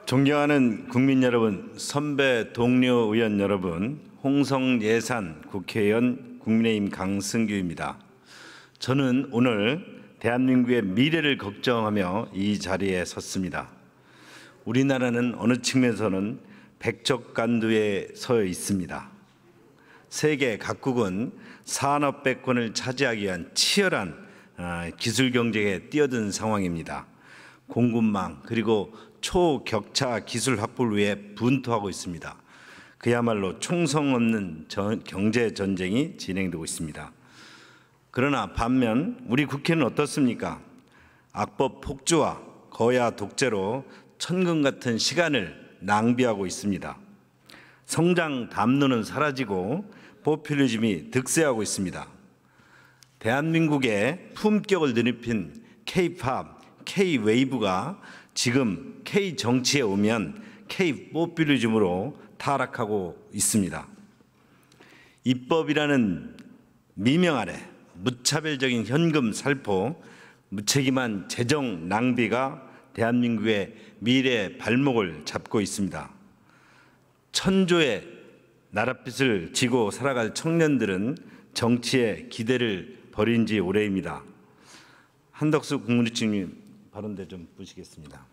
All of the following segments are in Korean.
존경하는 국민 여러분, 선배 동료 의원 여러분, 홍성예산 국회의원 국민의힘 강승규입니다. 저는 오늘 대한민국의 미래를 걱정하며 이 자리에 섰습니다. 우리나라는 어느 측면에서는 백척간두에 서 있습니다. 세계 각국은 산업백권을 차지하기 위한 치열한 기술 경쟁에 뛰어든 상황입니다. 공급망 그리고 초격차 기술 확보를 위해 분투하고 있습니다. 그야말로 총성 없는 경제 전쟁이 진행되고 있습니다. 그러나 반면 우리 국회는 어떻습니까? 악법 폭주와 거야 독재로 천금 같은 시간을 낭비하고 있습니다. 성장 담론은 사라지고 포퓰리즘이 득세하고 있습니다. 대한민국의 품격을 드높인 K-팝, K-웨이브가 지금 K-정치에 오면 K-포퓰리즘으로 타락하고 있습니다. 입법이라는 미명 아래 무차별적인 현금 살포, 무책임한 재정 낭비가 대한민국의 미래의 발목을 잡고 있습니다. 천조의 나랏빛을 지고 살아갈 청년들은 정치에 기대를 버린 지 오래입니다. 한덕수 국무위원님 발언대 좀 보시겠습니다.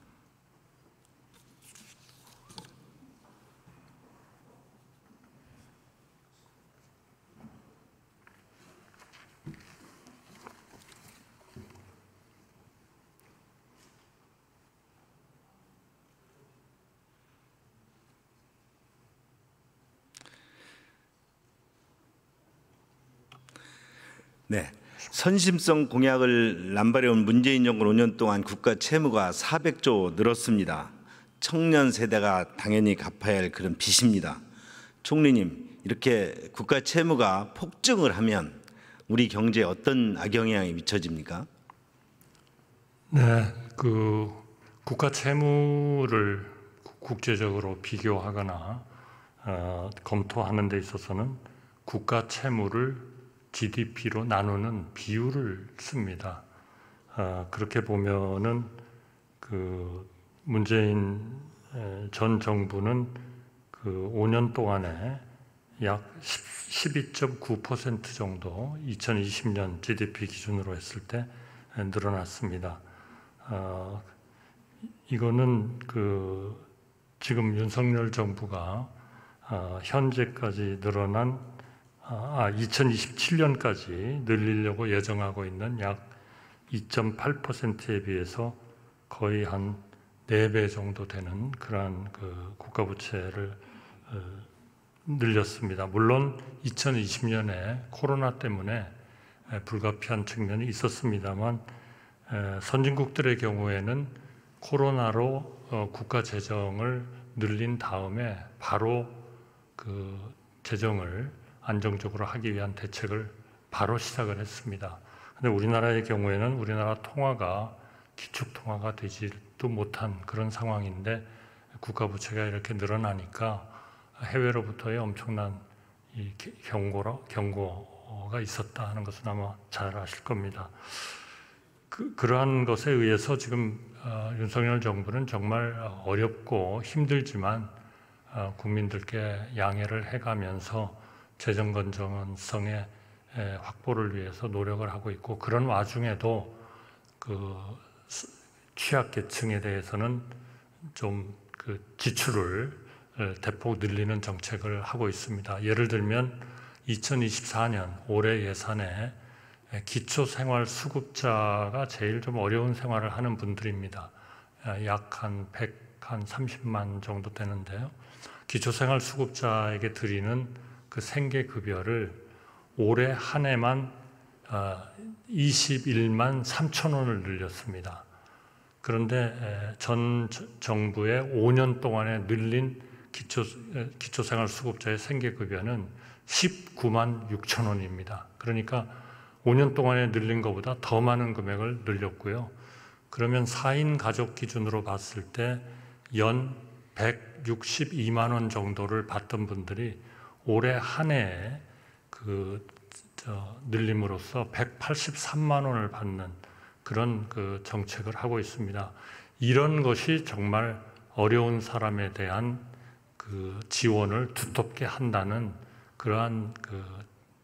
네, 선심성 공약을 남발해온 문재인 정권 5년 동안 국가 채무가 400조 늘었습니다. 청년 세대가 당연히 갚아야 할 그런 빚입니다. 총리님, 이렇게 국가 채무가 폭증을 하면 우리 경제에 어떤 악영향이 미쳐집니까? 네, 국가 채무를 국제적으로 비교하거나 검토하는 데 있어서는 국가 채무를 GDP로 나누는 비율을 씁니다. 그렇게 보면은 문재인 전 정부는 5년 동안에 약 12.9% 정도 2020년 GDP 기준으로 했을 때 늘어났습니다. 이거는 지금 윤석열 정부가 현재까지 늘어난 2027년까지 늘리려고 예정하고 있는 약 2.8%에 비해서 거의 한 4배 정도 되는 그러한 국가 부채를 늘렸습니다. 물론 2020년에 코로나 때문에 불가피한 측면이 있었습니다만 선진국들의 경우에는 코로나로 국가 재정을 늘린 다음에 바로 재정을 안정적으로 하기 위한 대책을 바로 시작을 했습니다. 그런데 우리나라의 경우에는 우리나라 통화가 기축 통화가 되지도 못한 그런 상황인데 국가 부채가 이렇게 늘어나니까 해외로부터의 엄청난 경고가 있었다 하는 것은 아마 잘 아실 겁니다. 그러한 것에 의해서 지금 윤석열 정부는 정말 어렵고 힘들지만 국민들께 양해를 해가면서 재정 건전성의 확보를 위해서 노력을 하고 있고, 그런 와중에도 취약계층에 대해서는 좀 지출을 대폭 늘리는 정책을 하고 있습니다. 예를 들면 2024년 올해 예산에 기초생활수급자가 제일 좀 어려운 생활을 하는 분들입니다. 약 한 130만 정도 되는데요. 기초생활수급자에게 드리는 생계급여를 올해 한 해만 21만 3천 원을 늘렸습니다. 그런데 전 정부의 5년 동안에 늘린 기초생활수급자의 생계급여는 19만 6천 원입니다. 그러니까 5년 동안에 늘린 것보다 더 많은 금액을 늘렸고요. 그러면 4인 가족 기준으로 봤을 때 연 162만 원 정도를 받던 분들이 올해 한 해에 늘림으로써 183만 원을 받는 그런 정책을 하고 있습니다. 이런 것이 정말 어려운 사람에 대한 그 지원을 두텁게 한다는 그러한 그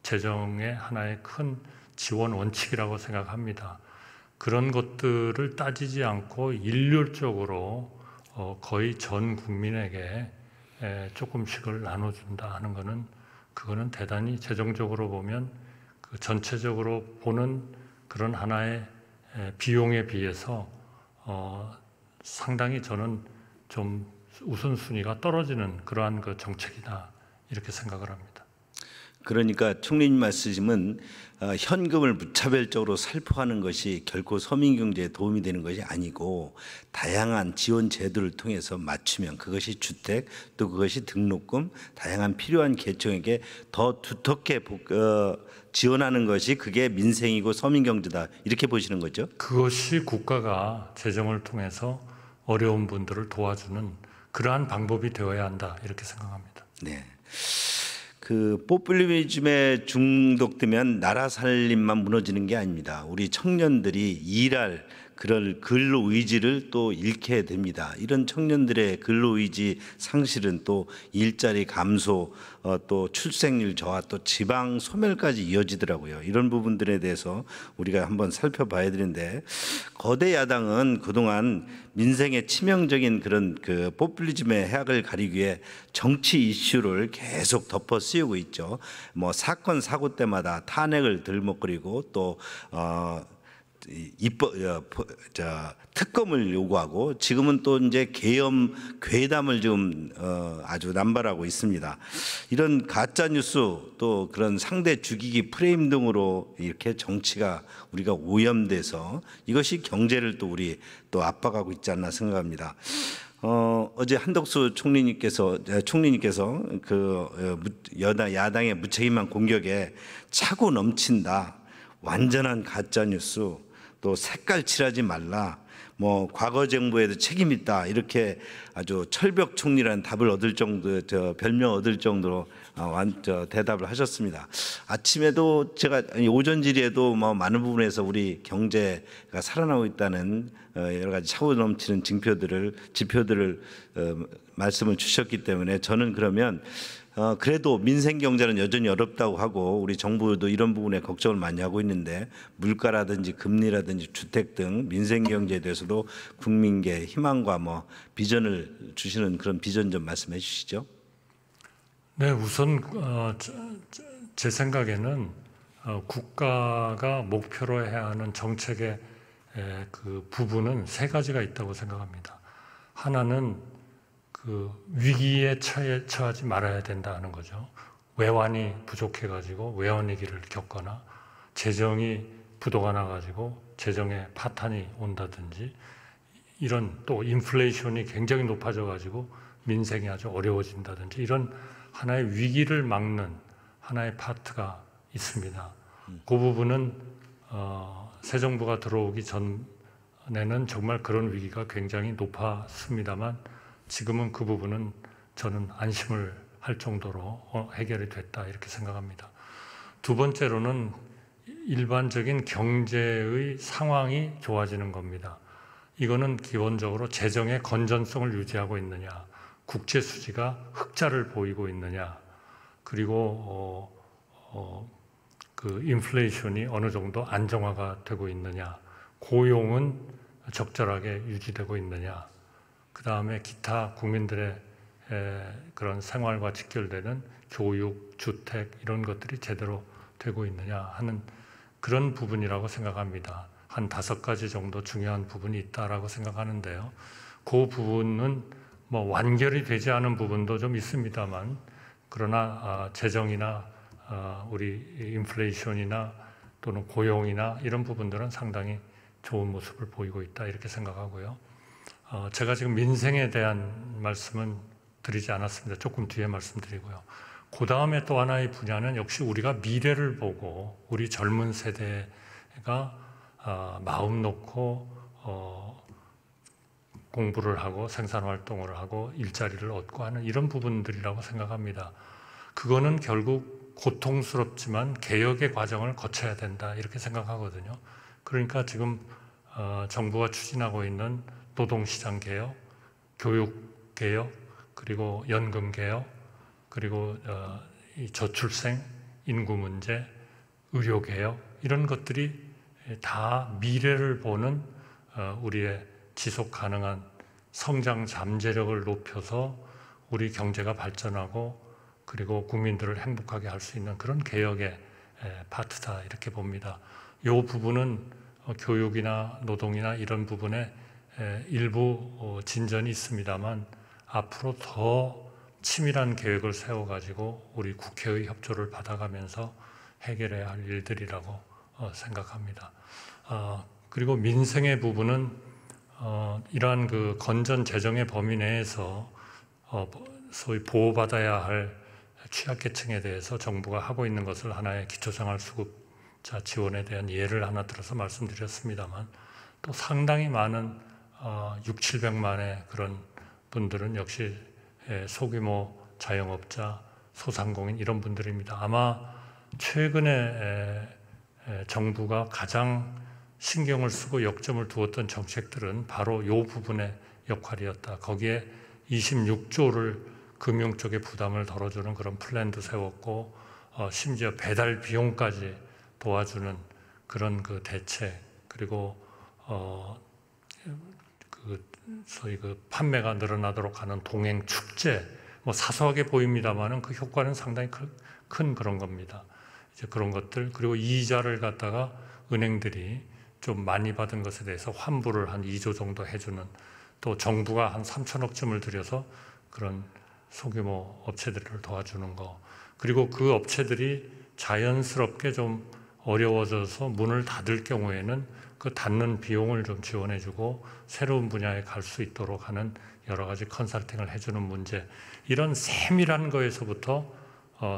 재정의 하나의 큰 지원 원칙이라고 생각합니다. 그런 것들을 따지지 않고 일률적으로 거의 전 국민에게 조금씩을 나눠준다 하는 것은 그거는 대단히 재정적으로 보면 그 전체적으로 보는 그런 하나의 비용에 비해서 상당히 저는 좀 우선순위가 떨어지는 그러한 그 정책이다 이렇게 생각을 합니다. 그러니까 총리님 말씀은 현금을 무차별적으로 살포하는 것이 결코 서민 경제에 도움이 되는 것이 아니고 다양한 지원 제도를 통해서 맞추면 그것이 주택 또 그것이 등록금 다양한 필요한 계층에게 더 두텁게 지원하는 것이 그게 민생이고 서민 경제다 이렇게 보시는 거죠? 그것이 국가가 재정을 통해서 어려운 분들을 도와주는 그러한 방법이 되어야 한다 이렇게 생각합니다. 네. 그 포퓰리즘에 중독되면 나라 살림만 무너지는 게 아닙니다. 우리 청년들이 일할 그럴 근로 의지를 또 잃게 됩니다. 이런 청년들의 근로 의지 상실은 또 일자리 감소, 또 출생률 저하, 또 지방 소멸까지 이어지더라고요. 이런 부분들에 대해서 우리가 한번 살펴봐야 되는데 거대 야당은 그동안 민생의 치명적인 그런 그 포퓰리즘의 해악을 가리기 위해 정치 이슈를 계속 덮어 씌우고 있죠. 뭐 사건 사고 때마다 탄핵을 들먹거리고 또 특검을 요구하고 지금은 또 이제 계엄 괴담을 좀 아주 남발하고 있습니다. 이런 가짜 뉴스 또 그런 상대 죽이기 프레임 등으로 이렇게 정치가 우리가 오염돼서 이것이 경제를 또 우리 또 압박하고 있지 않나 생각합니다. 어제 한덕수 총리님께서 그 야당의 무책임한 공격에 차고 넘친다. 완전한 가짜 뉴스 또 색깔 칠하지 말라. 뭐 과거 정부에도 책임 있다. 이렇게 아주 철벽 총리라는 답을 얻을 정도 별명 얻을 정도로 대답을 하셨습니다. 아침에도 제가 오전 질의에도 뭐 많은 부분에서 우리 경제가 살아나고 있다는 여러 가지 차고 넘치는 지표들을 말씀을 주셨기 때문에 저는 그러면 그래도 민생 경제는 여전히 어렵다고 하고 우리 정부도 이런 부분에 걱정을 많이 하고 있는데 물가라든지 금리라든지 주택 등 민생 경제에 대해서도 국민께 희망과 뭐 비전을 주시는 그런 비전 좀 말씀해 주시죠. 네, 우선 제 생각에는 국가가 목표로 해야 하는 정책의 그 부분은 세 가지가 있다고 생각합니다. 하나는 그 위기에 처하지 말아야 된다는 거죠. 외환이 부족해가지고 외환 위기를 겪거나 재정이 부도가 나가지고 재정에 파탄이 온다든지 이런 또 인플레이션이 굉장히 높아져가지고 민생이 아주 어려워진다든지 이런 하나의 위기를 막는 하나의 파트가 있습니다. 그 부분은 새 정부가 들어오기 전에는 정말 그런 위기가 굉장히 높았습니다만 지금은 그 부분은 저는 안심을 할 정도로 해결이 됐다 이렇게 생각합니다. 두 번째로는 일반적인 경제의 상황이 좋아지는 겁니다. 이거는 기본적으로 재정의 건전성을 유지하고 있느냐, 국제 수지가 흑자를 보이고 있느냐, 그리고 그 인플레이션이 어느 정도 안정화가 되고 있느냐, 고용은 적절하게 유지되고 있느냐, 그 다음에 기타 국민들의 그런 생활과 직결되는 교육, 주택 이런 것들이 제대로 되고 있느냐 하는 그런 부분이라고 생각합니다. 한 5가지 정도 중요한 부분이 있다라고 생각하는데요. 그 부분은 뭐 완결이 되지 않은 부분도 좀 있습니다만 그러나 재정이나 우리 인플레이션이나 또는 고용이나 이런 부분들은 상당히 좋은 모습을 보이고 있다 이렇게 생각하고요. 제가 지금 민생에 대한 말씀은 드리지 않았습니다. 조금 뒤에 말씀드리고요. 그 다음에 또 하나의 분야는 역시 우리가 미래를 보고 우리 젊은 세대가 마음 놓고 공부를 하고 생산활동을 하고 일자리를 얻고 하는 이런 부분들이라고 생각합니다. 그거는 결국 고통스럽지만 개혁의 과정을 거쳐야 된다 이렇게 생각하거든요. 그러니까 지금 정부가 추진하고 있는 노동시장 개혁, 교육 개혁, 그리고 연금 개혁, 그리고 이 저출생, 인구 문제, 의료 개혁, 이런 것들이 다 미래를 보는 우리의 지속 가능한 성장 잠재력을 높여서 우리 경제가 발전하고 그리고 국민들을 행복하게 할 수 있는 그런 개혁의 파트다, 이렇게 봅니다. 이 부분은 교육이나 노동이나 이런 부분에 일부 진전이 있습니다만 앞으로 더 치밀한 계획을 세워가지고 우리 국회의 협조를 받아가면서 해결해야 할 일들이라고 생각합니다. 그리고 민생의 부분은 이러한 그 건전 재정의 범위 내에서 소위 보호받아야 할 취약계층에 대해서 정부가 하고 있는 것을 하나의 기초생활수급자 지원에 대한 예를 하나 들어서 말씀드렸습니다만, 또 상당히 많은 600~700만의 그런 분들은 역시 소규모 자영업자, 소상공인 이런 분들입니다. 아마 최근에 정부가 가장 신경을 쓰고 역점을 두었던 정책들은 바로 이 부분의 역할이었다. 거기에 26조를 금융 쪽에 부담을 덜어주는 그런 플랜도 세웠고, 심지어 배달 비용까지 도와주는 그런 그 대책, 그리고 소위 그 판매가 늘어나도록 하는 동행 축제, 뭐 사소하게 보입니다만은 그 효과는 상당히 큰 그런 겁니다. 이제 그런 것들, 그리고 이자를 갖다가 은행들이 좀 많이 받은 것에 대해서 환불을 한 2조 정도 해주는, 또 정부가 한 3천억쯤을 들여서 그런 소규모 업체들을 도와주는 거, 그리고 그 업체들이 자연스럽게 좀 어려워져서 문을 닫을 경우에는 그 닫는 비용을 좀 지원해주고 새로운 분야에 갈 수 있도록 하는 여러 가지 컨설팅을 해주는 문제, 이런 세밀한 거에서부터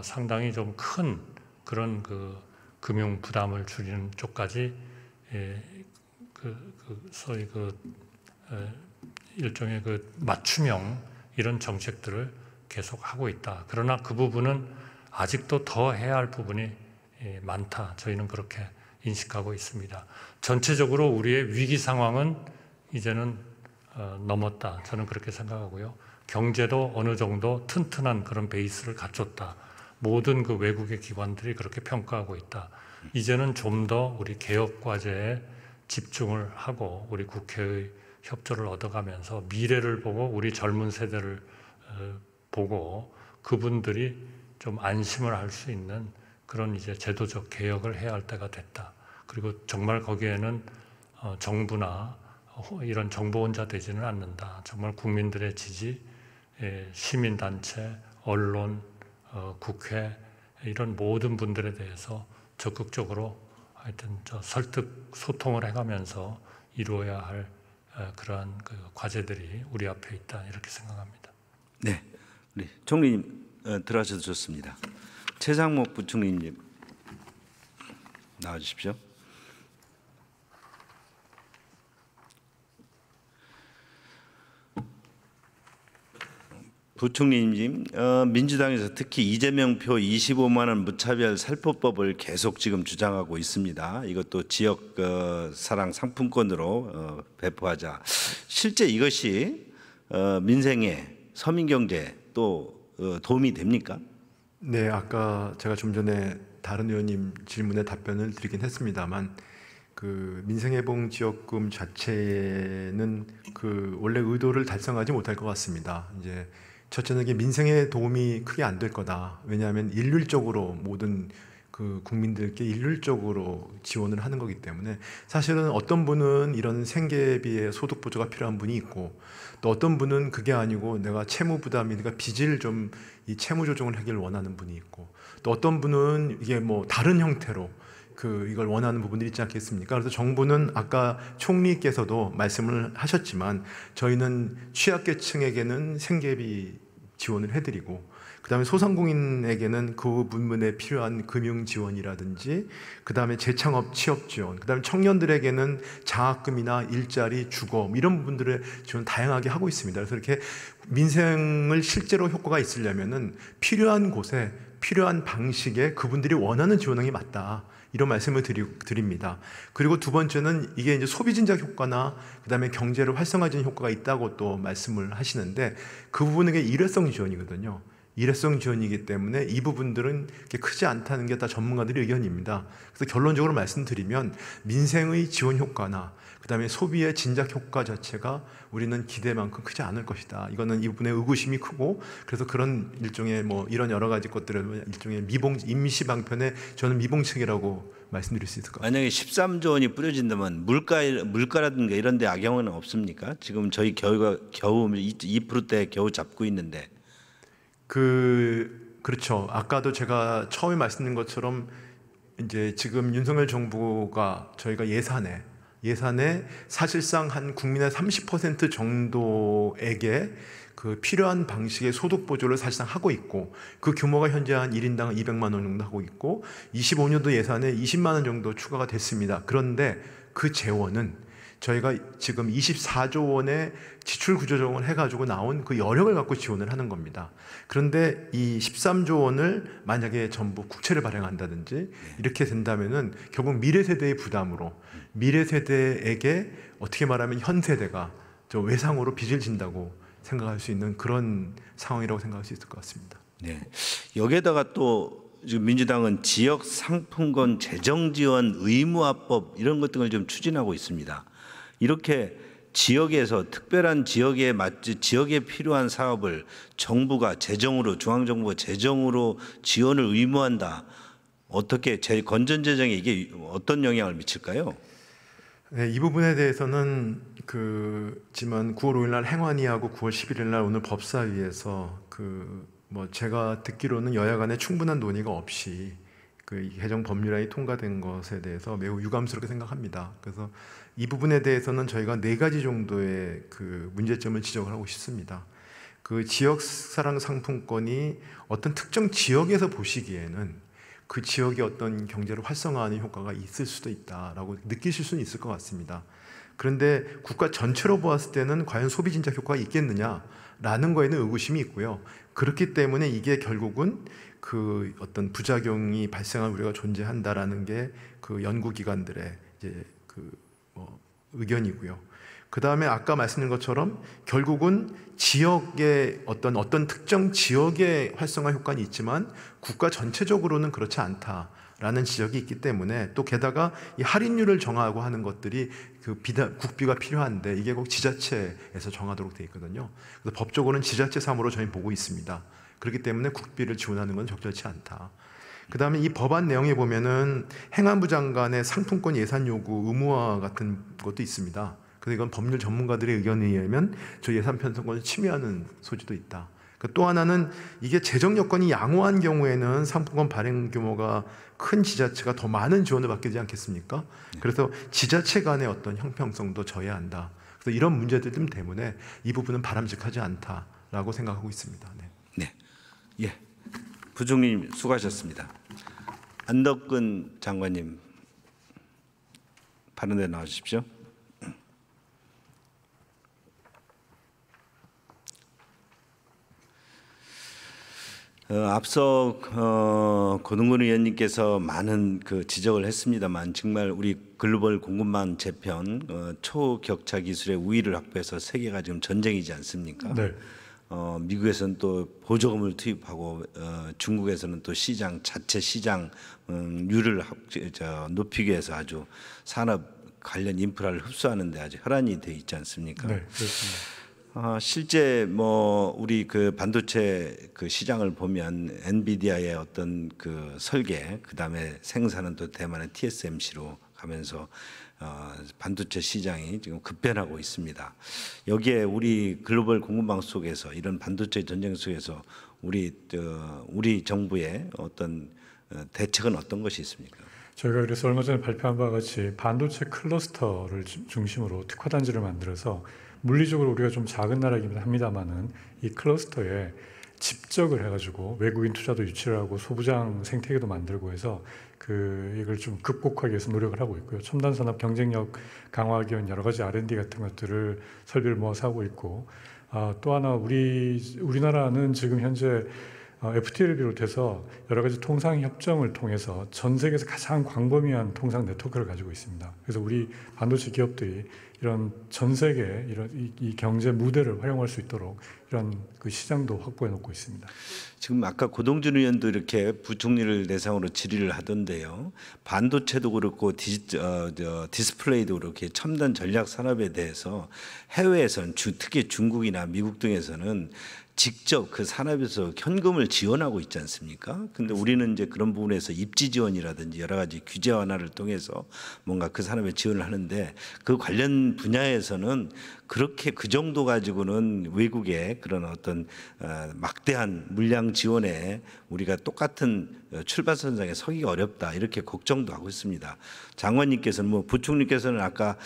상당히 좀 큰 그런 그 금융 부담을 줄이는 쪽까지 소위 일종의 그 맞춤형 이런 정책들을 계속 하고 있다. 그러나 그 부분은 아직도 더 해야 할 부분이 많다. 저희는 그렇게 인식하고 있습니다. 전체적으로 우리의 위기 상황은 이제는 넘었다. 저는 그렇게 생각하고요. 경제도 어느 정도 튼튼한 그런 베이스를 갖췄다. 모든 그 외국의 기관들이 그렇게 평가하고 있다. 이제는 좀 더 우리 개혁 과제에 집중을 하고 우리 국회의 협조를 얻어가면서 미래를 보고 우리 젊은 세대를 보고 그분들이 좀 안심을 할 수 있는 그런 이제 제도적 개혁을 해야 할 때가 됐다. 그리고 정말 거기에는 정부나 이런 정보 혼자 되지는 않는다. 정말 국민들의 지지, 시민단체, 언론, 국회 이런 모든 분들에 대해서 적극적으로 하여튼 설득, 소통을 해가면서 이루어야 할 그러한 그 과제들이 우리 앞에 있다, 이렇게 생각합니다. 네, 우리 총리님 들어가셔도 좋습니다. 최상목 부총리님 나와주십시오. 부총리님, 민주당에서 특히 이재명 표 25만 원 무차별 살포법을 계속 지금 주장하고 있습니다. 이것도 지역 사랑 상품권으로 배포하자. 실제 이것이 민생에, 서민 경제 또 도움이 됩니까? 네, 아까 제가 좀 전에 다른 의원님 질문에 답변을 드리긴 했습니다만, 그 민생회복 지원금 자체는 그 원래 의도를 달성하지 못할 것 같습니다. 이제 첫째는 이게 민생에 도움이 크게 안 될 거다. 왜냐하면 일률적으로 모든 그 국민들께 일률적으로 지원을 하는 거기 때문에, 사실은 어떤 분은 이런 생계비의 소득 보조가 필요한 분이 있고, 또 어떤 분은 그게 아니고 내가 채무 부담이니까 빚을 좀 이 채무 조정을 하기를 원하는 분이 있고, 또 어떤 분은 이게 뭐 다른 형태로 이걸 원하는 부분들이 있지 않겠습니까? 그래서 정부는 아까 총리께서도 말씀을 하셨지만 저희는 취약계층에게는 생계비 지원을 해드리고, 그 다음에 소상공인에게는 그 부분에 필요한 금융 지원이라든지, 그 다음에 재창업 취업 지원, 그 다음에 청년들에게는 장학금이나 일자리, 주거 이런 부분들을 지원 다양하게 하고 있습니다. 그래서 이렇게 민생을 실제로 효과가 있으려면은 필요한 곳에 필요한 방식에 그분들이 원하는 지원이 맞다. 이런 말씀을 드립니다. 그리고 두 번째는 이게 이제 소비 진작 효과나 그다음에 경제를 활성화하는 효과가 있다고 또 말씀을 하시는데 그 부분은 일회성 지원이거든요. 일회성 지원이기 때문에 이 부분들은 그렇게 크지 않다는 게 다 전문가들의 의견입니다. 그래서 결론적으로 말씀드리면 민생의 지원 효과나 그다음에 소비의 진작 효과 자체가 우리는 기대만큼 크지 않을 것이다. 이거는 이 부분에 의구심이 크고 그래서 그런 일종의 뭐 이런 여러 가지 것들을 일종의 임시 방편의 저는 미봉책이라고 말씀드릴 수 있을 것 같습니다. 만약에 13조 원이 뿌려진다면 물가라든가 이런 데 악영향은 없습니까? 지금 저희 겨우 2%대 겨우 잡고 있는데. 그렇죠. 아까도 제가 처음에 말씀드린 것처럼 이제 지금 윤석열 정부가 저희가 예산에 사실상 한 국민의 30% 정도에게 그 필요한 방식의 소득 보조를 사실상 하고 있고 그 규모가 현재 한 1인당 200만 원 정도 하고 있고 25년도 예산에 20만 원 정도 추가가 됐습니다. 그런데 그 재원은 저희가 지금 24조 원의 지출 구조 조정을 해가지고 나온 그 여력을 갖고 지원을 하는 겁니다. 그런데 이 13조 원을 만약에 전부 국채를 발행한다든지 이렇게 된다면은 결국 미래 세대의 부담으로 미래 세대에게 어떻게 말하면 현 세대가 저 외상으로 빚을 진다고 생각할 수 있는 그런 상황이라고 생각할 수 있을 것 같습니다. 네. 여기에다가 또 지금 민주당은 지역 상품권 재정 지원 의무화법 이런 것들을 좀 추진하고 있습니다. 이렇게 지역에서 특별한 지역에 필요한 사업을 정부가 재정으로 중앙정부가 재정으로 지원을 의무한다. 어떻게 건전재정에 이게 어떤 영향을 미칠까요? 네, 이 부분에 대해서는 지만 9월 5일 날 행안위하고 9월 11일 날 오늘 법사위에서 제가 듣기로는 여야 간에 충분한 논의가 없이 이 개정 법률안이 통과된 것에 대해서 매우 유감스럽게 생각합니다. 그래서 이 부분에 대해서는 저희가 4가지 정도의 문제점을 지적을 하고 싶습니다. 그 지역사랑 상품권이 어떤 특정 지역에서 보시기에는 그 지역의 어떤 경제를 활성화하는 효과가 있을 수도 있다라고 느끼실 수는 있을 것 같습니다. 그런데 국가 전체로 보았을 때는 과연 소비 진작 효과가 있겠느냐라는 거에는 의구심이 있고요. 그렇기 때문에 이게 결국은 어떤 부작용이 발생할 우려가 존재한다라는 게 연구기관들의 이제 의견이고요. 그 다음에 아까 말씀드린 것처럼 결국은 지역의 어떤 특정 지역의 활성화 효과는 있지만 국가 전체적으로는 그렇지 않다라는 지적이 있기 때문에 또 게다가 이 할인율을 정하고 하는 것들이 국비가 필요한데 이게 꼭 지자체에서 정하도록 되어 있거든요. 그래서 법적으로는 지자체 사무로 저희 보고 있습니다. 그렇기 때문에 국비를 지원하는 건 적절치 않다. 그 다음에 이 법안 내용에 보면은 행안부 장관의 상품권 예산 요구 의무화 같은 것도 있습니다. 그래서 이건 법률 전문가들의 의견에 의하면 저 예산 편성권을 침해하는 소지도 있다. 또 하나는 이게 재정 여건이 양호한 경우에는 상품권 발행 규모가 큰 지자체가 더 많은 지원을 받게 되지 않겠습니까? 그래서 지자체 간의 어떤 형평성도 져야 한다. 그래서 이런 문제들 때문에 이 부분은 바람직하지 않다라고 생각하고 있습니다. 네. 네. 예. 부총리님 수고하셨습니다. 안덕근 장관님 발언에 나와주십시오. 앞서 고등근 의원님께서 많은 지적을 했습니다만 정말 우리 글로벌 공급망 재편 초격차 기술의 우위를 확보해서 세계가 지금 전쟁이지 않습니까? 네. 미국에서는 또 보조금을 투입하고 중국에서는 또 자체 시장률을 높이기 위해서 아주 산업 관련 인프라를 흡수하는데 아주 혈안이 돼 있지 않습니까? 네, 그렇습니다. 실제 우리 반도체 시장을 보면 엔비디아의 어떤 설계, 그다음에 생산은 또 대만의 TSMC로 가면서 반도체 시장이 지금 급변하고 있습니다. 여기에 우리 글로벌 공급망 속에서 이런 반도체 전쟁 속에서 우리 정부의 어떤 대책은 어떤 것이 있습니까? 저희가 그래서 얼마 전에 발표한 바와 같이 반도체 클러스터를 중심으로 특화 단지를 만들어서 물리적으로 우리가 좀 작은 나라이긴 합니다만은 이 클러스터에 집적을 해가지고 외국인 투자도 유치를 하고 소부장 생태계도 만들고 해서 이걸 좀 극복하기 위해서 노력을 하고 있고요. 첨단 산업 경쟁력 강화하기 위한 여러 가지 R&D 같은 것들을 설비를 모아서 하고 있고 또 하나 우리나라는 지금 현재 FTA를 비롯해서 여러 가지 통상 협정을 통해서 전 세계에서 가장 광범위한 통상 네트워크를 가지고 있습니다. 그래서 우리 반도체 기업들이 이런 전 세계 이런 이 경제 무대를 활용할 수 있도록 이런 그 시장도 확보해 놓고 있습니다. 지금 아까 고동준 의원도 이렇게 부총리를 대상으로 질의를 하던데요. 반도체도 그렇고 디스플레이도 그렇게 첨단 전략 산업에 대해서 해외에서는 특히 중국이나 미국 등에서는 직접 그 산업에서 현금을 지원하고 있지 않습니까? 근데 우리는 이제 그런 부분에서 입지 지원이라든지 여러 가지 규제 완화를 통해서 뭔가 그 산업에 지원을 하는데 그 관련 분야에서는 그렇게 그 정도 가지고는 외국의 그런 어떤 막대한 물량 지원에 우리가 똑같은 출발선상에 서기가 어렵다 이렇게 걱정도 하고 있습니다. 장관님께서는 뭐 부총리께서는 아까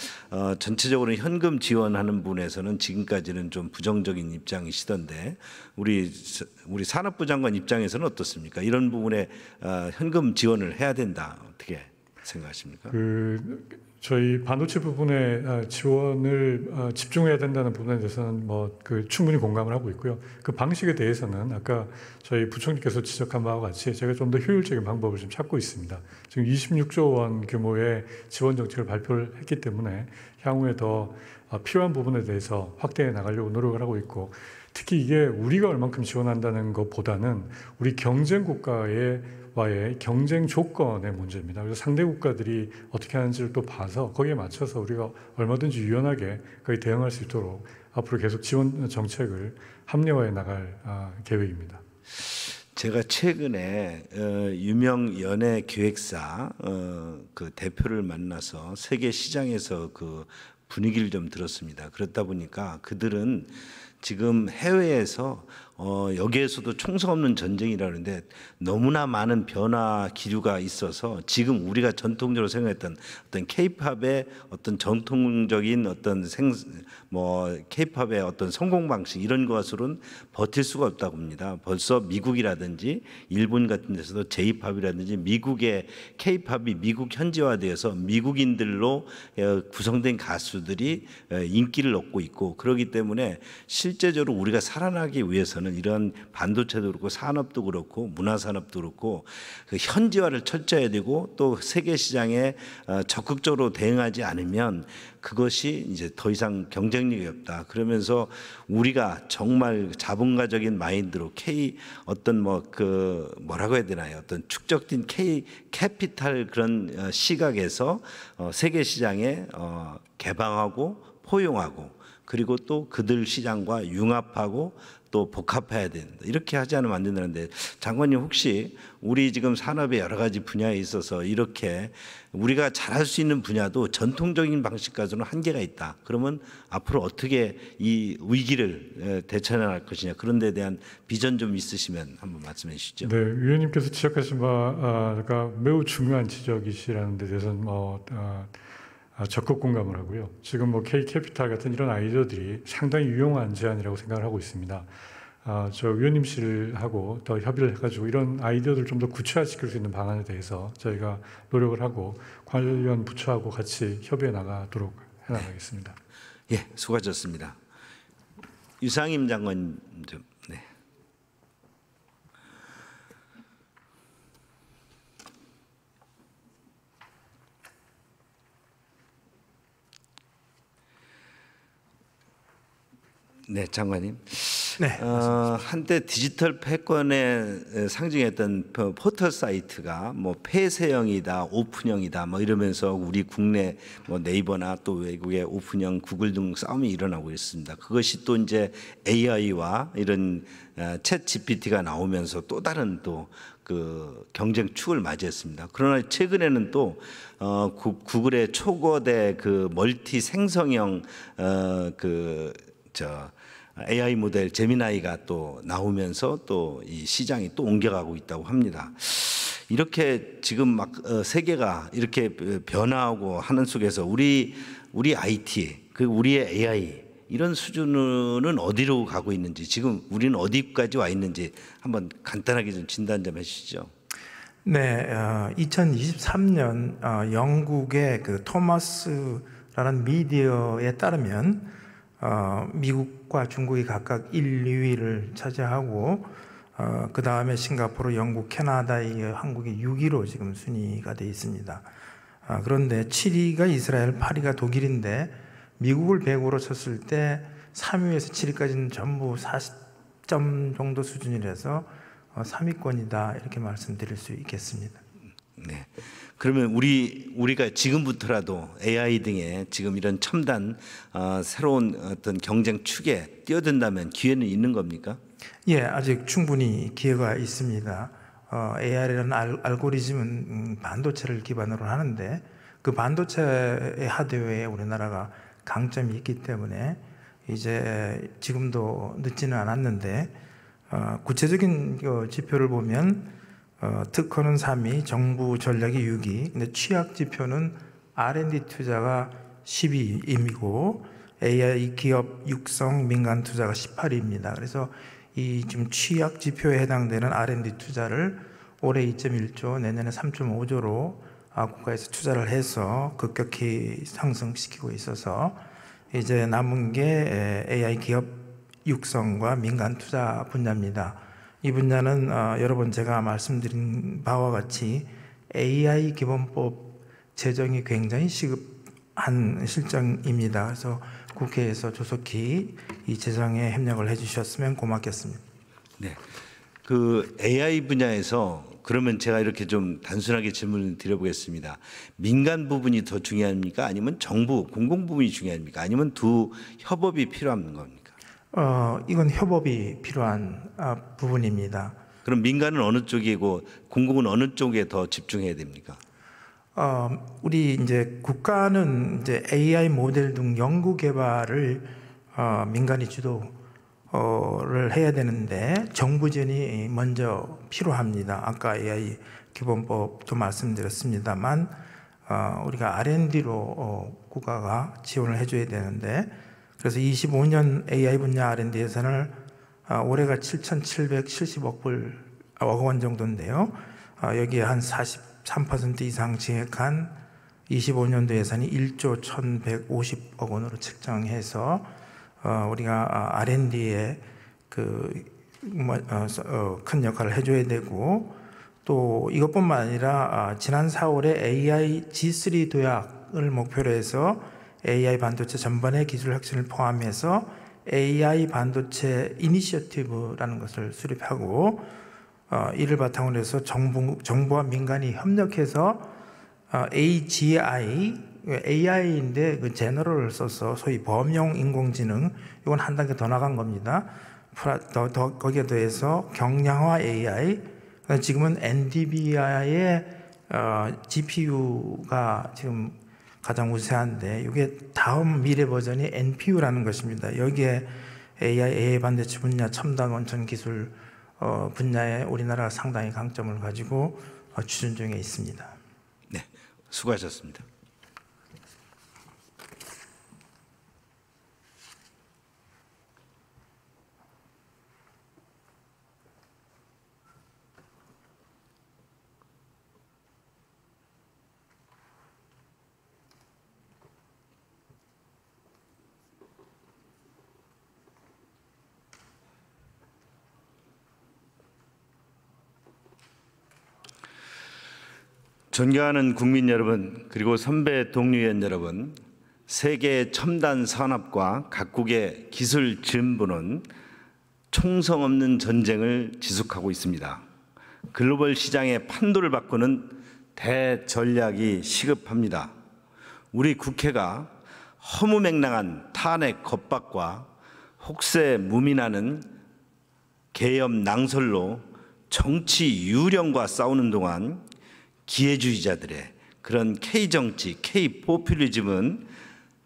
전체적으로 현금 지원하는 부분에서는 지금까지는 좀 부정적인 입장이시던데 우리 산업부 장관 입장에서는 어떻습니까? 이런 부분에 현금 지원을 해야 된다 어떻게 생각하십니까? 저희 반도체 부분에 지원을 집중해야 된다는 부분에 대해서는 충분히 공감을 하고 있고요. 그 방식에 대해서는 아까 저희 부총리께서 지적한 바와 같이 제가 좀 더 효율적인 방법을 좀 찾고 있습니다. 지금 26조 원 규모의 지원 정책을 발표를 했기 때문에 향후에 더 필요한 부분에 대해서 확대해 나가려고 노력을 하고 있고, 특히 이게 우리가 얼만큼 지원한다는 것보다는 우리 경쟁 국가의 경쟁 조건의 문제입니다. 그래서 상대 국가들이 어떻게 하는지를 또 봐서 거기에 맞춰서 우리가 얼마든지 유연하게 거기에 대응할 수 있도록 앞으로 계속 지원 정책을 합리화해 나갈 계획입니다. 제가 최근에 유명 연예 기획사 그 대표를 만나서 세계 시장에서 그 분위기를 좀 들었습니다. 그렇다 보니까 그들은 지금 해외에서 여기에서도 총성 없는 전쟁이라는데 너무나 많은 변화 기류가 있어서 지금 우리가 전통적으로 생각했던 어떤 K-팝의 어떤 전통적인 어떤 K-팝의 어떤 성공 방식 이런 것으로는 버틸 수가 없다고 봅니다. 벌써 미국이라든지 일본 같은 데서도 J-팝이라든지 미국의 K-팝이 미국 현지화되어서 미국인들로 구성된 가수들이 인기를 얻고 있고, 그렇기 때문에 실제적으로 우리가 살아나기 위해서는 이런 반도체도 그렇고 산업도 그렇고 문화산업도 그렇고 그 현지화를 철저해야 되고, 또 세계 시장에 적극적으로 대응하지 않으면 그것이 이제 더 이상 경쟁력이 없다. 그러면서 우리가 정말 자본가적인 마인드로 어떤 뭐라고 해야 되나요? 어떤 축적된 캐피탈 그런 시각에서 세계 시장에 개방하고 포용하고, 그리고 또 그들 시장과 융합하고 또 복합해야 된다. 이렇게 하지 않으면 안 된다는데, 장관님 혹시 우리 지금 산업의 여러 가지 분야에 있어서 이렇게 우리가 잘할 수 있는 분야도 전통적인 방식까지는 한계가 있다. 그러면 앞으로 어떻게 이 위기를 대처할 것이냐, 그런 데 대한 비전 좀 있으시면 한번 말씀해 주시죠. 네, 위원님께서 지적하신 바가 매우 중요한 지적이시라는 데 대해서는 적극 공감을 하고요. 지금 K캐피탈 같은 이런 아이디어들이 상당히 유용한 제안이라고 생각을 하고 있습니다. 저 위원님실하고 더 협의를 해가지고 이런 아이디어들을 좀 더 구체화시킬 수 있는 방안에 대해서 저희가 노력을 하고 관련 부처하고 같이 협의해 나가도록 해나가겠습니다. 예, 수고하셨습니다. 유상임 장관 좀. 네. 네, 장관님. 네. 한때 디지털 패권에 상징했던 포털 사이트가 폐쇄형이다, 오픈형이다, 이러면서 우리 국내 네이버나 또 외국의 오픈형, 구글 등 싸움이 일어나고 있습니다. 그것이 또 이제 AI와 이런 챗 GPT가 나오면서 또 다른 그 경쟁 축을 맞이했습니다. 그러나 최근에는 또 구글의 초거대 그 멀티 생성형 AI 모델 제미나이가 또 나오면서 또 이 시장이 또 옮겨가고 있다고 합니다. 이렇게 지금 세계가 이렇게 변화하고 하는 속에서 우리 IT, 우리의 AI 이런 수준은 어디로 가고 있는지, 지금 우리는 어디까지 와 있는지 한번 간단하게 좀 진단 좀 해주시죠. 네, 2023년 영국의 그 토마스라는 미디어에 따르면 미국과 중국이 각각 1, 2위를 차지하고 그 다음에 싱가포르, 영국, 캐나다, 한국이 6위로 지금 순위가 되어 있습니다. 그런데 7위가 이스라엘, 8위가 독일인데 미국을 100으로 쳤을 때 3위에서 7위까지는 전부 40점 정도 수준이라서 3위권이다 이렇게 말씀드릴 수 있겠습니다. 네. 그러면 우리가 지금부터라도 AI 등의 지금 이런 첨단 새로운 어떤 경쟁 축에 뛰어든다면 기회는 있는 겁니까? 예, 아직 충분히 기회가 있습니다. AI라는 알고리즘은 반도체를 기반으로 하는데 그 반도체의 하드웨어에 우리나라가 강점이 있기 때문에 이제 지금도 늦지는 않았는데 구체적인 지표를 보면 특허는 3위, 정부 전략이 6위, 근데 취약 지표는 R&D 투자가 12위이고 AI 기업 육성 민간 투자가 18위입니다. 그래서 이 지금 취약 지표에 해당되는 R&D 투자를 올해 2.1조, 내년에 3.5조로 국가에서 투자를 해서 급격히 상승시키고 있어서 이제 남은 게 AI 기업 육성과 민간 투자 분야입니다. 이 분야는 여러 번 제가 말씀드린 바와 같이 AI 기본법 제정이 굉장히 시급한 실정입니다. 그래서 국회에서 조속히 이 제정에 협력을 해주셨으면 고맙겠습니다. 네, 그 AI 분야에서 그러면 제가 이렇게 좀 단순하게 질문을 드려보겠습니다. 민간 부분이 더 중요합니까? 아니면 정부 공공 부분이 중요합니까? 아니면 두 협업이 필요한 겁니까? 이건 협업이 필요한 부분입니다. 그럼 민간은 어느 쪽이고 공공은 어느 쪽에 더 집중해야 됩니까? 우리 이제 국가는 이제 AI 모델 등 연구 개발을 민간이 주도를 해야 되는데 정부 지원이 먼저 필요합니다. 아까 AI 기본법도 말씀드렸습니다만 우리가 R&D로 국가가 지원을 해줘야 되는데 그래서 25년 AI 분야 R&D 예산을 올해가 7,770억 원 정도인데요. 여기에 한 43% 이상 증액한 25년도 예산이 1조 1,150억 원으로 책정해서 우리가 R&D에 큰 역할을 해줘야 되고 또 이것뿐만 아니라 지난 4월에 AI G3 도약을 목표로 해서 AI 반도체 전반의 기술 혁신을 포함해서 AI 반도체 이니셔티브라는 것을 수립하고 이를 바탕으로 해서 정부와 민간이 협력해서 AI인데 그 제너럴을 써서 소위 범용 인공지능 이건 한 단계 더 나간 겁니다. 거기에 더해서 경량화 AI 지금은 NVIDIA의 GPU가 지금 가장 우세한데 이게 다음 미래 버전이 NPU라는 것입니다. 여기에 AI 반도체 분야 첨단 원천 기술 분야에 우리나라가 상당히 강점을 가지고 추진 중에 있습니다. 네, 수고하셨습니다. 존경하는 국민 여러분, 그리고 선배 동료위원 여러분, 세계 첨단 산업과 각국의 기술 진보는 총성 없는 전쟁을 지속하고 있습니다. 글로벌 시장의 판도를 바꾸는 대전략이 시급합니다. 우리 국회가 허무맹랑한 탄핵 겁박과 혹세 무민하는 계엄 낭설로 정치 유령과 싸우는 동안 기회주의자들의 그런 K정치, K포퓰리즘은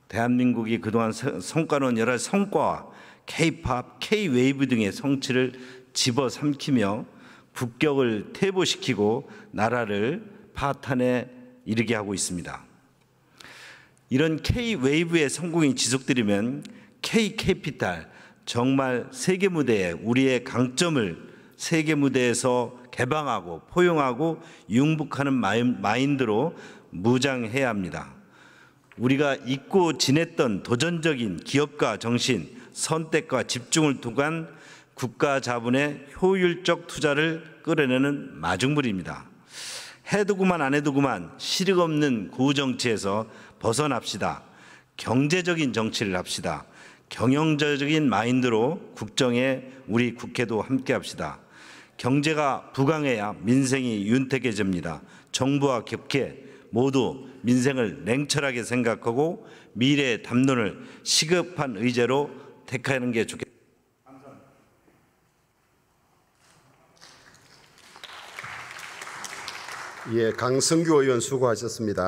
대한민국이 그동안 성과놓은 여러 성과와 K-팝, K-웨이브 등의 성취를 집어삼키며 국격을 퇴보시키고 나라를 파탄에 이르게 하고 있습니다. 이런 K-웨이브의 성공이 지속되려면 K-캐피탈, 정말 세계 무대에 우리의 강점을 세계 무대에서 개방하고 포용하고 융복하는 마인드로 무장해야 합니다. 우리가 잊고 지냈던 도전적인 기업가 정신, 선택과 집중을 통한 국가 자본의 효율적 투자를 끌어내는 마중물입니다. 해두고만 안 해두고만 실익 없는 구정치에서 벗어납시다. 경제적인 정치를 합시다. 경영적인 마인드로 국정에 우리 국회도 함께합시다. 경제가 부강해야 민생이 윤택해집니다. 정부와 겹게 모두 민생을 냉철하게 생각하고 미래의 담론을 시급한 의제로 택하는 게 좋겠습니다. 예, 강성규 의원 수고하셨습니다.